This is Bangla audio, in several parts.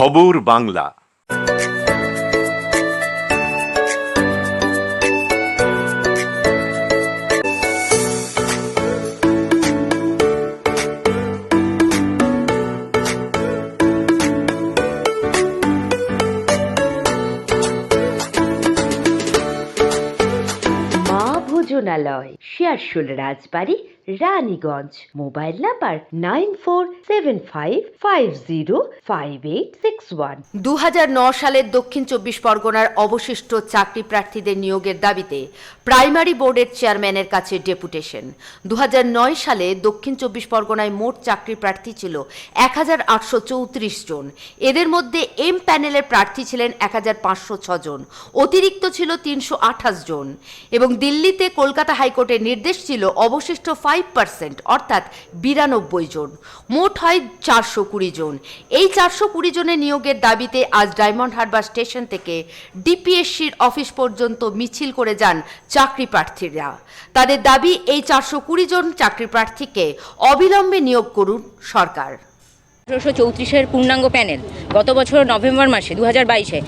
খবর বাংলা। ভোজনালয়, শেয়ারশোল রাজবাড়ি, রানীগঞ্জ। Mobile number 9475505861। 2009 সালের দক্ষিণ চব্বিশ পরগনার অবশিষ্ট চাকরি প্রার্থীদের নিয়োগের দাবিতে প্রাইমারি বোর্ডের চেয়ারম্যানের কাছে ডেপুটেশন। 2009 সালে দক্ষিণ চব্বিশ পরগনায় মোট চাকরি প্রার্থী ছিল 1834 জন। এদের মধ্যে এম প্যানেলের প্রার্থী ছিলেন 1506 জন, অতিরিক্ত ছিল 328 জন এবং দিল্লিতে কলকাতা হাইকোর্টের নির্দেশ ছিল অবশিষ্ট 5% অর্থাৎ 92 জন। মোট হয় 420 জন। এই 420 জনের নিয়োগের দাবিতে আজ ডায়মন্ড হারবার স্টেশন থেকে ডিপিএসসির অফিস পর্যন্ত মিছিল করে যান চাকরি প্রার্থীরা। তাদের দাবি, এই 420 জন চাকরি প্রার্থীকে অবিলম্বে নিয়োগ করুন সরকার। 1534-এর পূর্ণাঙ্গ প্যানেল গত বছর নভেম্বর মাসে 2022-এ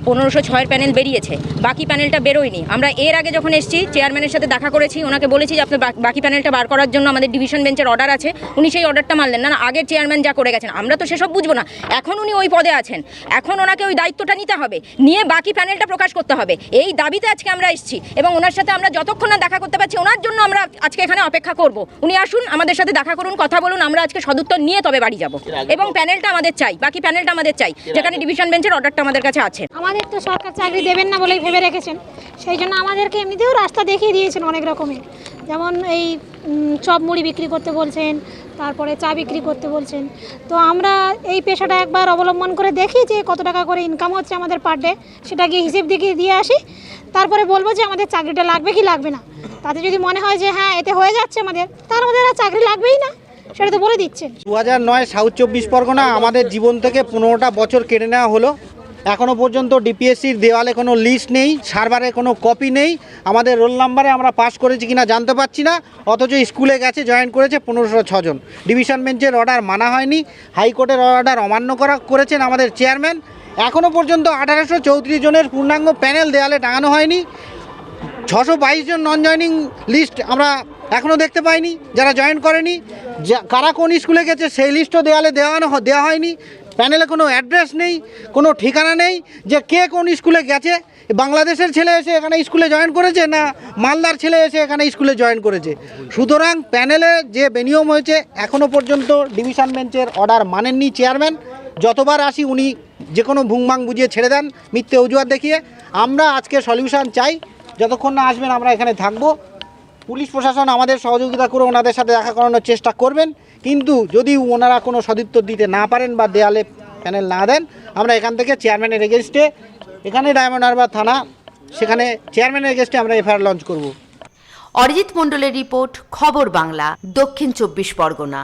1506-এর প্যানেল বেরিয়েছে, বাকি প্যানেলটা বেরোয়নি। আমরা এর আগে যখন এসেছি চেয়ারম্যানের সাথে দেখা করেছি, ওনাকে বলেছি যে আপনার বাকি প্যানেলটা বার করার জন্য আমাদের ডিভিশন বেঞ্চের অর্ডার আছে। উনি সেই অর্ডারটা মানলেন না। আগের চেয়ারম্যান যা করে গেছেন আমরা তো সেসব বুঝবো না। এখন উনি ওই পদে আছেন, এখন ওনাকে ওই দায়িত্বটা নিতে হবে, নিয়ে বাকি প্যানেলটা প্রকাশ করতে হবে। এই দাবিতে আজকে আমরা এসেছি এবং ওনার সাথে আমরা যতক্ষণ না দেখা করতে পারছি ওনার জন্য আমরা আজকে এখানে অপেক্ষা করব। উনি আসুন, আমাদের সাথে দেখা করুন, কথা বলুন, আমরা আজকে সদুত্তর নিয়ে তবে বাড়ি যাব। এবং প্যানেলটা আমাদের চাই, বাকি প্যানেলটা আমাদের চাই, যেখানে ডিভিশন বেঞ্চের অর্ডারটা আমাদের কাছে আছে। আমাদের তো সরকার চাকরি দেবেন না বলেই ভেবে রেখেছেন, সেই জন্য আমাদেরকে এমনিতেও রাস্তা দেখিয়ে দিয়েছেন অনেক রকমের। যেমন এই চপ মুড়ি বিক্রি করতে বলছেন, তারপরে চা বিক্রি করতে বলছেন। তো আমরা এই পেশাটা একবার অবলম্বন করে দেখি যে কত টাকা করে ইনকাম হচ্ছে আমাদের পার ডে, সেটা গিয়ে হিসেব দেখিয়ে দিয়ে আসি। তারপরে বলবো যে আমাদের চাকরিটা লাগবে কি লাগবে না। তাতে যদি মনে হয় যে হ্যাঁ এতে হয়ে যাচ্ছে আমাদের, তার আমাদের আর চাকরি লাগবেই না, সেটা তো বলে দিচ্ছেন। 2009 সাউথ চব্বিশ পরগনা আমাদের জীবন থেকে 15টা বছর কেড়ে নেওয়া হলো। এখনও পর্যন্ত ডিপিএসসির দেওয়ালে কোনো লিস্ট নেই, সার্ভারে কোনো কপি নেই। আমাদের রোল নাম্বারে আমরা পাস করেছি কিনা জানতে পারছি না, অথচ স্কুলে গেছে জয়েন করেছে 1506 জন। ডিভিশন বেঞ্চের অর্ডার মানা হয়নি, হাইকোর্টের অর্ডার অমান্য করেছেন আমাদের চেয়ারম্যান। এখনও পর্যন্ত 1834 জনের পূর্ণাঙ্গ প্যানেল দেওয়ালে টাঙানো হয়নি। 622 জন নন জয়নিং লিস্ট আমরা এখনও দেখতে পাইনি, যারা জয়েন করেনি। কারা কোন স্কুলে গেছে সেই লিস্টও দেওয়ালে দেওয়া হয়নি। প্যানেলে কোনো অ্যাড্রেস নেই, কোনো ঠিকানা নেই যে কে কোন স্কুলে গেছে। বাংলাদেশের ছেলে এসে এখানে স্কুলে জয়েন করেছে না মালদার ছেলে এসে এখানে স্কুলে জয়েন করেছে। সুতরাং প্যানেলে যে বেনিয়ম হয়েছে, এখনও পর্যন্ত ডিভিশন বেঞ্চের অর্ডার মানেননি চেয়ারম্যান। যতবার আসি উনি যে কোনো ভুংভাং বুঝিয়ে ছেড়ে দেন, মিথ্যে অজুহাত দেখিয়ে। আমরা আজকে সলিউশন চাই, যতক্ষণ না আসবেন আমরা এখানে থাকবো। পুলিশ প্রশাসন আমাদের সহযোগিতা করে ওনাদের সাথে দেখা করানোর চেষ্টা করবেন, কিন্তু যদি ওনারা কোনো সদুত্তর দিতে না পারেন বা দেয়ালে প্যানেল না দেন, আমরা এখান থেকে চেয়ারম্যানের এগেনস্টে, এখানে ডায়মন্ড হারবার থানা, সেখানে চেয়ারম্যানের এগেনস্টে আমরা এফআইআর লঞ্চ করব। অরিজিৎ মণ্ডলের রিপোর্ট, খবর বাংলা, দক্ষিণ চব্বিশ পরগনা।